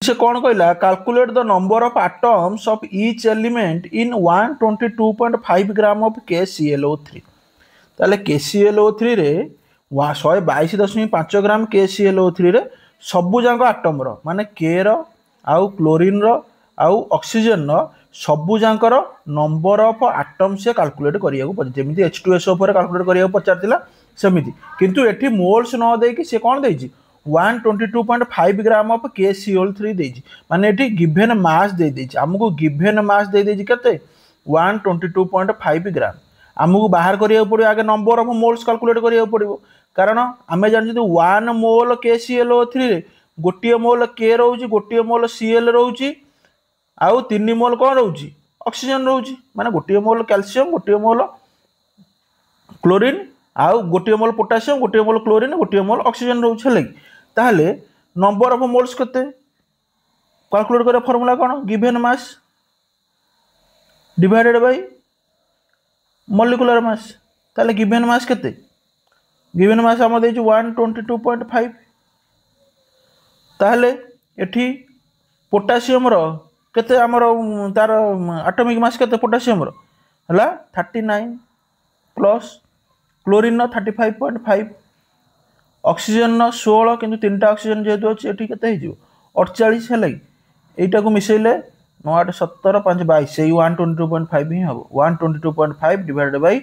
से कौन कहला calculate the number of atoms of each element in 122.5 gram of KClO3 ताले KClO3 रे 122.5 ग्राम KClO3 रे सबु जांको एटम रो माने K रो आउ क्लोरीन रो आउ ऑक्सीजन रो सबु जांकर नंबर ऑफ एटम से कैलकुलेट करिया को पड़ जेमिति H2SO4 कैलकुलेट करिया को पचारतिला सेमिति किंतु एठी मोल्स न दे कि से कोन देछि 122.5 ग्राम ऑफ KCl3 देछि माने एठी गिवन मास दे देछि हमको गिवन मास दे देछि केते 122.5 ग्राम हमको बाहर करिया पड़ो आगे नंबर ऑफ मोल्स कैलकुलेट करिया पड़ो कारण आमे जानि 1 मोल KClO3 रे गोटिए मोल K रहउची गोटिए मोल Cl रहउची आउ 3 मोल कोन रहउची ऑक्सीजन रहउची माने गोटिए मोल कैल्शियम गोटिए मोल क्लोरीन आउ गोटिए मोल पोटेशियम गोटिए मोल क्लोरीन गोटिए मोल ऑक्सीजन रहउची हले ताहले नंबर ऑफ मोल्स केते कैलकुलेट करे formula cone given mass divided by molecular mass ताले गिवन मास केते गिवन मास हम देछि 122.5 ताहले एठी पोटेशियम रो केते हमर तार एटॉमिक मास केते पोटेशियम रो हला 39 प्लस क्लोरीन 35.5 ऑक्सीजन 16 किंतु 3टा ऑक्सीजन जेतु अछि एठी केते हिजो 48 हलै एटा को मिसैले 9 8 17 5 22 सेही 122.5 ही हबो 122.5 डिवाइडेड बाय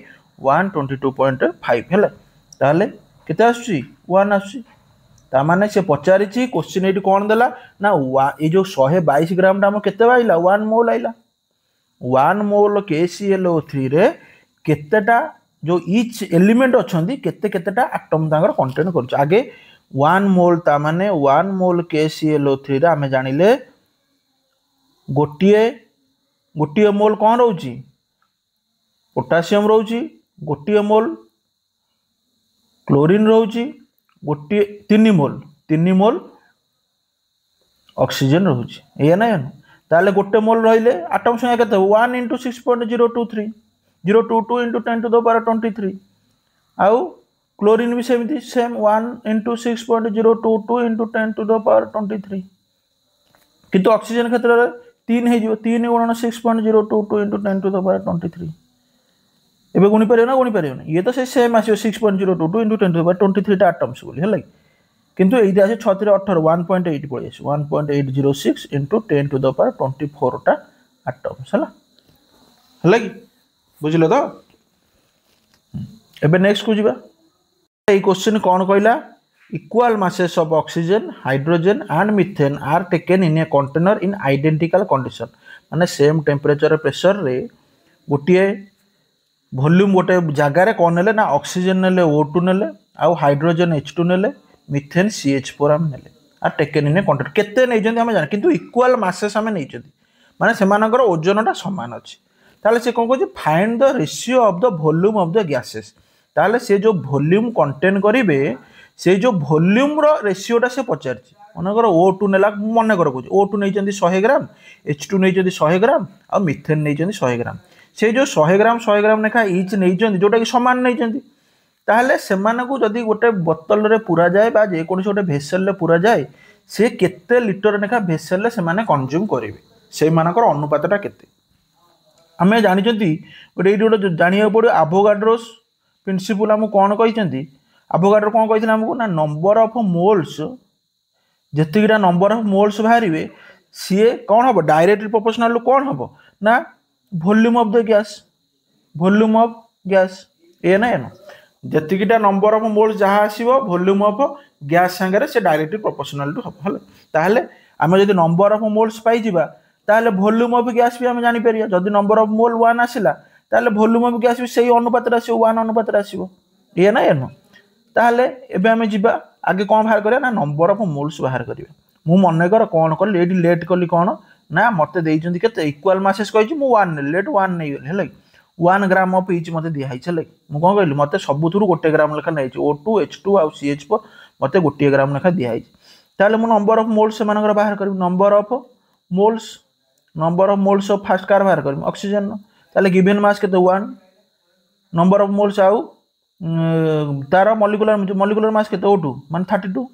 122.5 हला ताले केते आछि 1 आछि ताने से पचारि क्वेश्चन ये कौन देला ना ये जो 122 ग्राम टा केते आइला 1 मोल आइला 1 मोल KClO3 रे केतेटा जो इच एलिमेंट अच्छी केते केतेटा आटम तांकर कंटेन कर आगे 1 मोल ता माने 1 मोल KClO3 रे आमे जानिले गोटिए गोटिए मोल कौन रोची पोटासियम रोची गोटिए मोल क्लोरीन रोची गोटे 3 मोल ऑक्सीजन रोची ये ना ताले गोटे मोल रहिले आटम संख्या केते 1 × 6.023 022 × 10⁻23 आउ क्लोरीन भी सेमती सेम 1 × 6.022 × 10⁻23 किंतु ऑक्सीजन क्षेत्र में 3 हो 3 × 6.022 × 10⁻23 एबे गुणी पारे ना गुणी पारे ये तो से सेम आसीयो 6.022 × 10⁻23 टा एटम्स बोली हैला किंतु एइदे आसे 6 * 18 1.8 पळे आसी 1.806 × 10⁻24 टा एटम्स हैला हैला कि बुझिलो तो एबे नेक्स्ट को जिबा ए क्वेश्चन कोन कहला equal masses of oxygen hydrogen and methane are taken in a container in identical condition माने सेम टेम्परेचर प्रेशर रे गोटिए वॉल्यूम गोटे जगार कौन नेले ना ऑक्सीजन नेले O2 नेले आउ हाइड्रोजन H2 नेले मिथेन CH4 आम नेले आ टेकन इन ए कंटेनर केते नै जंदी हम जान किंतु इक्वल masses हम नै जंदी माने सेमानकर ओजनटा समान अछि ताले से कोन कहै find the ratio of the volume of the gases ताले से जो वॉल्यूम कंटेन करिवे से जो वॉल्यूम रो रेशियोटा से पचारछि मनकर O2 नेला मन कर कहै O2 नै जंदी 100 ग्राम H2 नै जंदी 100 ग्राम आ मिथेन नै जंदी 100 ग्राम से जो 100 ग्राम लेखा इच नहीं जोटा कि सामान नहीं ताहले सेमानकु जदि गोटे बोतल रे पूरा जाए बा जे कोनसे गोटे भेसेल रे पूरा जाए से केते लिटर लेखा भेसेल रे सेमाने कंज्यूम करिवे से मानकर अनुपातटा केते हमें जानि जंती गोटे एडी गोटे जानिया पड़ो एवोगाड्रोस प्रिंसिपल हम कोन कहिसंती एवोगाड्रो कोन कहिथिला हमकु ना नंबर ऑफ मोल्स जेतिकिटा नंबर ऑफ मोल्स बाहरिवे सी कौन हम डायरेक्ट प्रोपोर्शनल कौन हम ना वॉल्यूम ऑफ द गैस ए ना जेतिकिटा नंबर ऑफ मोल्स जहाँ आसीबो वॉल्यूम ऑफ गैस संगे से डायरेक्टली प्रोपोर्शनल टू हम हले ताहले आमे जदि नंबर ऑफ मोल्स पाई जिबा ताहले वॉल्यूम ऑफ गैस भी हम जानि परिया जदि नंबर ऑफ मोल 1 आसिला ताहले वॉल्यूम ऑफ गैस भी सही अनुपात रे आसीबो 1 अनुपात रे आसीबो ए ना एनो ताहले एबे आमे जिबा आगे कोन बाहर करिया ना नंबर ऑफ मोल्स बाहर करिया मु मने कर कोन कर एडी लेट कली कोन ना मते देइचंदी केते इक्वल masses कहि मु 1 लेट 1 नै हेले 1 ग्राम ऑफ इच मते दिया है चले मु कोन कहली मते सबुथुरु 1 ग्राम लेखा नै O2 H2 आ CH4 मते 1 ग्राम लेखा दिया है ताले मु नंबर ऑफ मोल्स मानकर बाहर करी number of moles of first car बाहर करी ऑक्सीजन ताले गिवन मास केते 1 नंबर ऑफ मोल्स आउ तार मॉलिक्यूलर मास केते O2 मान 32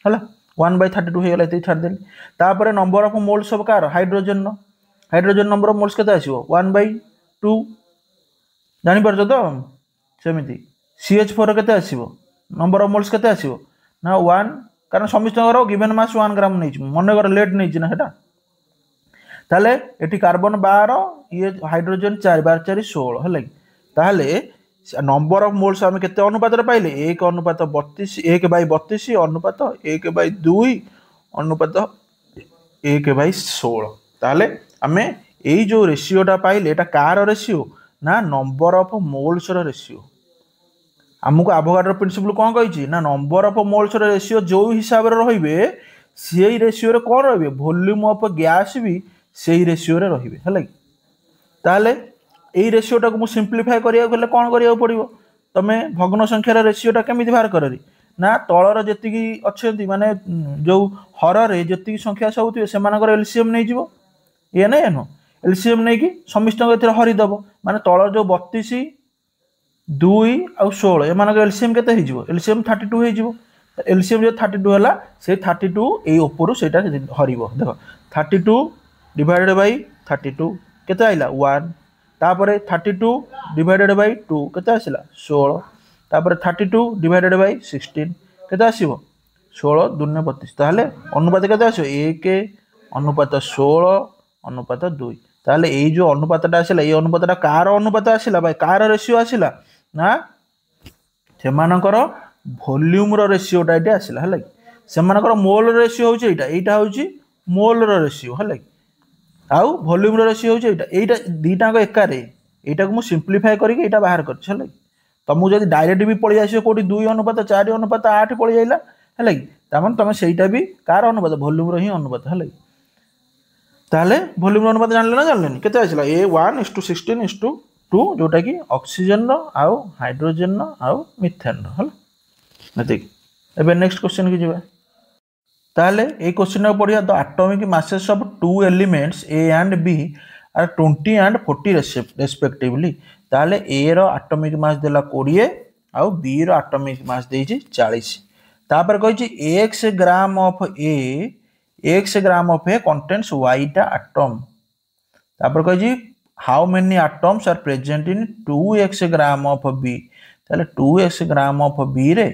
हला 1/32 हो गला छाड़ देली तापर number of moles of car hydrogen number of moles केते आसीबो 1/2 जानि परछ तो सेमिति CH4 केते आसीबो नंबर ऑफ मोल्स केते आसीबो ना 1 कारण समिस्तकर गिवन मास 1 ग्राम नै मन कर लेट नै ना हेटा ताले एठी कार्बन 12 ये हाइड्रोजन 4 12 4 16 हले ताले नंबर ऑफ मोल्स आम केते अनुपात रे पाइले 1 अनुपात 32 1/32 अनुपात 1/2 अनुपात 1/16 ताले आमे एई जो रेशियोटा पाइले एटा कार रेशियो ना नंबर ऑफ मोल्स रो रेशियो हमको एवोगाड्रो प्रिंसिपल कोन कहिछि ना नंबर ऑफ मोल्स रो रेशियो जो हिसाब रे रहिबे सेही रेशियो रे कोन रहिबे वॉल्यूम ऑफ गैस भी सेही रेशियो रे रहिबे हला ताले एई रेशियोटा को मु सिंप्लीफाई करिया गले कोन करिया पड़िबो तमे भग्न संख्यार रेशियोटा केमिति बाहर कररी ना तळर जेतिकी अछंती माने जो हर रे जेतिकी संख्या सब थिबे सेमानकर एलसीएम नै जिवो ए नै एनो एलसीएम नै की समिष्टक एथरे हरि दबो माने तळर जो 32 2 आ 16 एमानकर एलसीएम केते हि जिवो एलसीएम 32 हे जिवो एलसीएम जो 32 हला से 32 ए ऊपर सेटा हरिबो देखो 32 डिवाइडेड बाय 32 केते आइला 1 तापर 32 डिवाइडेड बाय 2 केते आसिला 16 तापर 32 डिवाइडेड बाय 16 केते आसीबो 16 2 ने 32 ताले अनुपात केते आसीबो 1 अनुपात 16 अनुपात 2 ताले एई जो अनुपातटा आसिला ए अनुपातटा कार अनुपात आसिला भाई कार रेशियो आसिला ना सेमानकर वॉल्यूम रो रेशियोटा एटी आसिला हला सेमानकर मोल रेशियो होची एटा होची मोल रेशियो है आउ वॉल्यूम रेशियो होची एटा दीटा एकारे एटा को मु सिंप्लीफाई करके एटा बाहर करछ है तुमको जब डायरेक्ट भी पड़ी आसो कौटी 2:4:8 पड़ी जाइला है तामान तुम सेटा भी कार अनुपात वॉल्यूम ही अनुपात है ताहले वॉल्यूम अनुपात जानले ना जानले केते आसिला A1:16:2 जोटा कि ऑक्सीजन रो आउ हाइड्रोजन रो आउ मिथेन रो हल नथिक एबे नेक्स्ट क्वेश्चन की जिबा ताहले ए क्वेश्चन को पढ़िया the atomic masses of two elements A and B are 20 and 40 respectively ताहले A रो एटॉमिक मास देला 20 आउ B रो एटॉमिक मास देछि 40 तापर कहिछि x gram of A contains y टा एटम तापर कहिछि how many atoms are present in 2x gram of B ताहले 2x ग्राम ऑफ B रे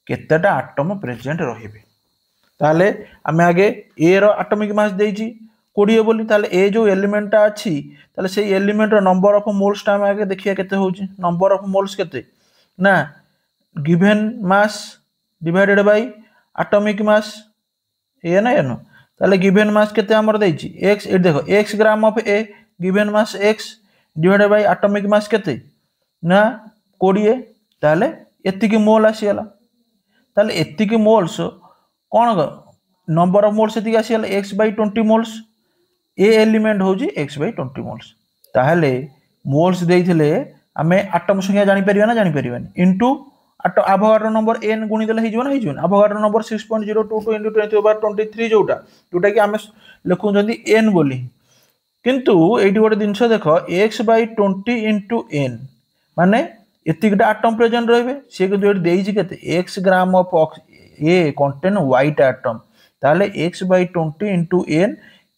केतेटा एटम प्रेजेंट रहिबे ताहले आमे आगे A रो एटॉमिक मास देछि 20 बोली ताहले ए जो एलिमेंट टा अछि ताहले से एलिमेंट रो नंबर ऑफ मोल्स टा आमे आगे देखिया केते होछि नंबर ऑफ मोल्स केते ना given mass divided by atomic mass ए ना एनो ताहले गिवन मास केते हमर देछि x ए देखो x gram of A given mass x divided by atomic mass केते ना 20 ताहले एति की मोल आसीला ताहले एति की moles cone number of moles एति आसीला x/20 मोल्स ए एलिमेंट होजी x/20 मोल्स ताहले मोल्स देइथिले आमे एटम संख्या जानि परिबा ना जानि परिबानी इनटू आभोगाड्रो नंबर n गुणी देले हिजो ना हिजो आभोगाड्रो नंबर 6.022 * 10^23 जोटा कि आमे लिखु जंदी n बोली किंतु एठी गोटे दिनस देखो x/20 * n माने एतिकटा एटम प्रेजेंट रहबे से कि जोट देइछि केते x gram of A contain y टा एटम ताले x/20 * n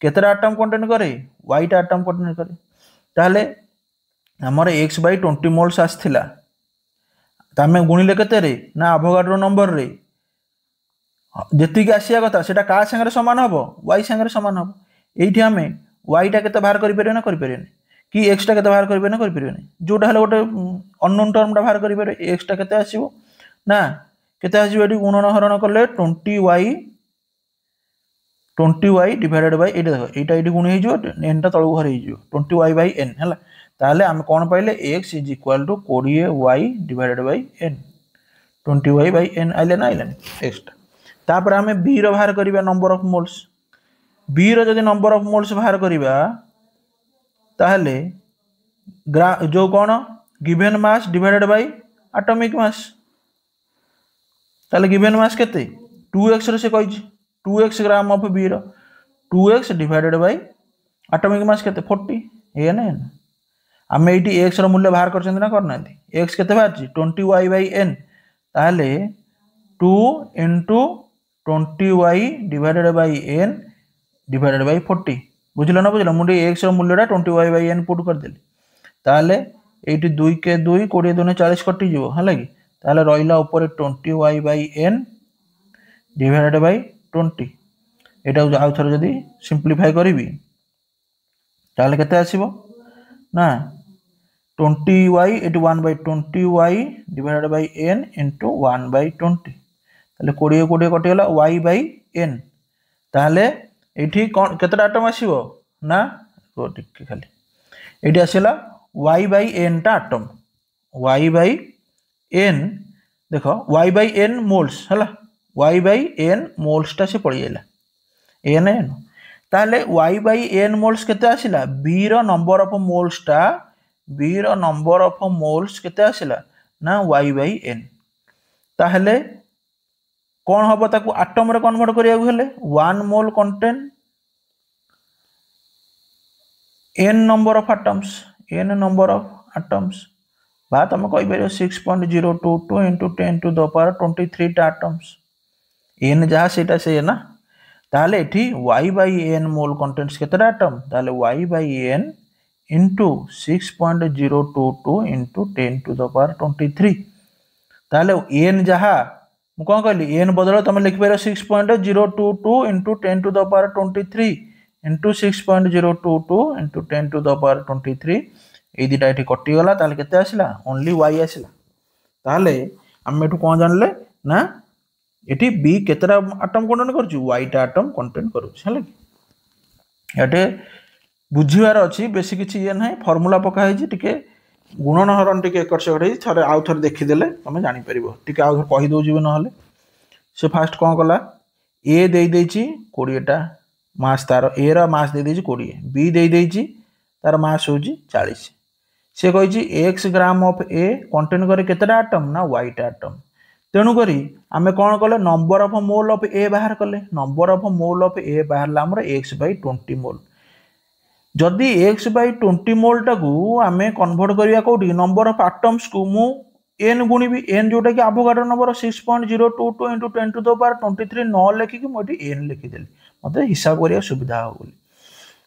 केतरा एटम कंटेन करे y टा एटम कंटेन करे ताले हमर x/20 मोल्स आस्थिला तामे गुणिले केते रे ना आभोगाड्रो नंबर रे जेति कि आसिया कथा सेटा का संगे समान हबो y संगे समान हबो एठी हमें y टा केते बाहर करि परियो ना करि परियो कि x टा केते बाहर करि परियो ना करि परियो जोटा हले गोटे अननोन टर्म टा बाहर करि परियो x टा केते आसीबो ना केते आसीबो एठी गुणन हरण करले 20y डिवाइडेड बाय एटा देखो एटा एठी गुण हे जो n टा तळु घर हे जो 20y/n हला ताले हम कोन पाइले x = 20y divided by n 20y/n आइले ना आइले x तापर हम b रो बाहर करिबा नंबर ऑफ मोल्स b रो जदि नंबर ऑफ मोल्स बाहर करिबा ताले जो कोन given mass divided by atomic mass ताले गिवन मास केते 2x रो से कहिछि 2x ग्राम ऑफ B रो 2x divided by atomic mass केते 40 ए ना हम एटी x रो मूल्य बाहर करछन ना करना x केते बाहरछि 20y/n ताले 2 * 20y divided by n divided by 40 बुझलो ना बुझलो मुंडी x रो मूल्यटा 20y/n पुट कर देली ताले एटी 2 के 2 20 2 40 कटि जिवो हला कि ताले रहिला ऊपर 20y/n डिवाइडेड बाय 20 एटा आउ थर जदी सिंपलीफाई करबी ताले केते आसीबो ना 20y eighty 1/20y divided by n into 1/20 ताले 20 20 कटि गेला y/n ताले एठी केतेटा एटम आसीबो ना टिक खाली एठी आसीला y/n टा एटम y/n देखो y/n मोल्स हला y/n मोल्स टा से पड़ी गेला n n ताले y/n मोल्स केते आसिला b रो नंबर ऑफ मोल्स टा b रो नंबर ऑफ मोल्स केते आसिला ना y/n ताहले कोन हबो ताकू एटम रे कन्वर्ट करिया हेले 1 mole contain n number of atoms बा तुम कहि परियो 6.022 * 10^23 टा एटम्स n जहा सेटा से ना ताले एठी y/n मोल कंटेंट्स केतरा एटम ताले y/n into 6.022 into 10^23 ताले n जहा मु कोन कहली n बदल तुम लिख पारो 6.022 into 10^23 into 6.022 into 10^23 ए दिटा एठी कटि गला ताले केते आसिला ओनली y आसिला ताले हम एठु कोन जानले ना एटी बी केतरा आटम कंटेन करुच्ची वाईटा आटम कंटेन करुच्ची है कि ये बुझीबार अच्छी बेसी किसी ये ना फर्मूला पकाई टे गुणन हरण टे एकट सेकट थे आउ थे देखीदे तुम जापर टे आउ कहीदे ना से फास्ट कौन कला ए दे 20टा मास तार ए रास दे 20 बी दे तार मास हूँ 40 से कही x gram of A contain करे केतटा आटम ना वाईटा आटम तेणुक आम कौन कले नंबर ऑफ मोल ऑफ ए बाहर कले नंबर ऑफ मोल ऑफ ए बाहर आमर एक्स बै 20 मोल जदि एक्स बै 20 मोल टाकू आम कन्वर्ट करवा कौटी नंबर ऑफ आटम्स को मु एन गुणिबी एन जोटा कि Avogadro number 6.022 into 10 to the power 23 न लिखिकी मुझे एन लिखिदेली मत हिसाब करिया सुविधा हो बोली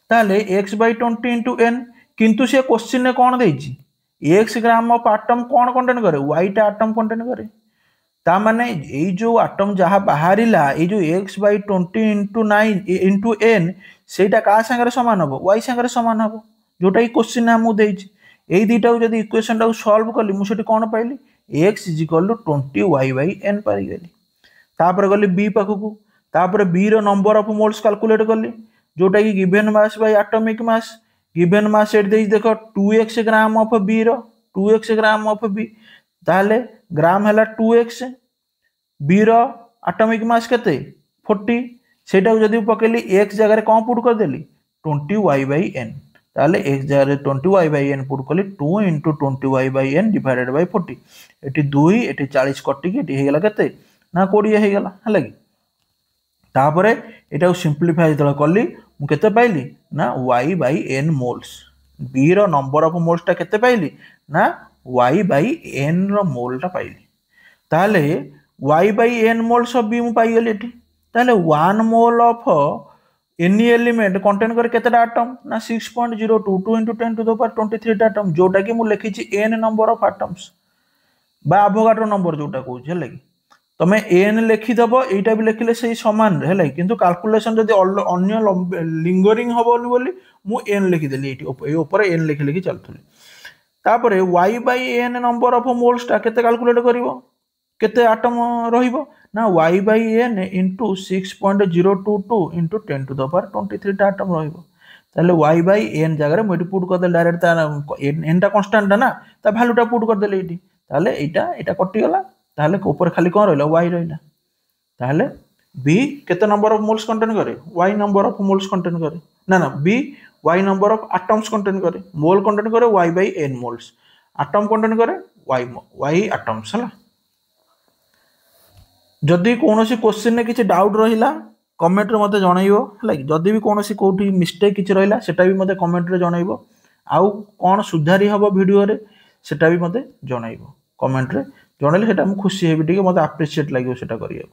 ताले एक्स बै 20 इंटू एन किंतु से क्वेश्चन ने कौन देछि एक्स ग्राम ऑफ आटम कौन कंटेन करे वाईटा आटम कंटेन करे ता माने ए जो आटम जहाँ बाहरिला ए जो x by 20 into 9 into n सेटा का संगे समान हम वाई संगे समान हम जोटा कि क्वेश्चन आमको देछि एई दुईटा जब इक्वेशन टाक सल्व कली मुझे कौन पाइली x is equal to 20 y by n पाइगली तापर गली बी पाखक तापर बी रो नंबर ऑफ मोल्स कैलकुलेट कली जोटा कि given mass by atomic mass given mass एट देख 2x ग्राम ऑफ बी रो 2x ग्राम ऑफ बी ताले ग्राम है 2x बी रो एटॉमिक मास केते 40 सेटा जदि पकेली x जगह कौन पुट कर देली 20y बाय n ताले x जगह 20y बाय n पुट कली 2 into 20y by n divided by 40 एटी 2 एटी 40 कटिकी एटी हे गेला केते ना 20 हे गेला हला कि तापरे एटा सिंपलीफाई जतले कली मु केते पाइली ना y by n moles b रो नंबर ऑफ मोल्स टा केते पाइली ना y बाय n रो मोल टा पाइली ताले y by n moles of b मु पाई गेली एठी ताले 1 mole of any element contain करे केतेटा एटम ना 6.022 into 10 to the power 23 atom जोटा कि मु लिखी छी n नंबर ऑफ एटम्स बा एवोगाड्रो नंबर जोटा कहू छले कि तमे एन लिखिदेव यहाँ भी लिखिले से सामान है किंतु कैलकुलेशन जब अन्य लिंगरिंग हम बोली मु एन लिखिदेली ये एन लिखि लिखि चलुली तापर y by n number of moles टा केते कैलकुलेट करिवो केते आटम रहिबो ना y by n into 6.022 into 10 to the power 23 टा आटम रहिबो ताले वाई बाई एन जगह मुझे पुट कर डायरेक्ट ता एन टा कांस्टेंट ना ता वैल्यू टा पुट कर देले एटी ताले एटा कटि गला ताले ऊपर खाली कौन रहा वाई रहा ताले बी केते नंबर ऑफ मोल्स कंटेन करे y number of moles contain करे ना B y number of atoms contain करे मोल कंटेन करे y by n moles atom contain करे वाई एटम्स है जदि कौन क्वेश्चन ने किसी डाउट रहा कमेंट रे मते जनइबो है जदि भी कौन कोठी मिस्टेक किछि रहिला सेटा भी मते कमेंट रे जनइबो आउ कौन सुधारी हबो वीडियो रे सेटा भी मते जनइबो कमेंट रे जनइले सेटा हम खुशी हेबी टिके मते एप्रिशिएट लागियो सेटा करिया।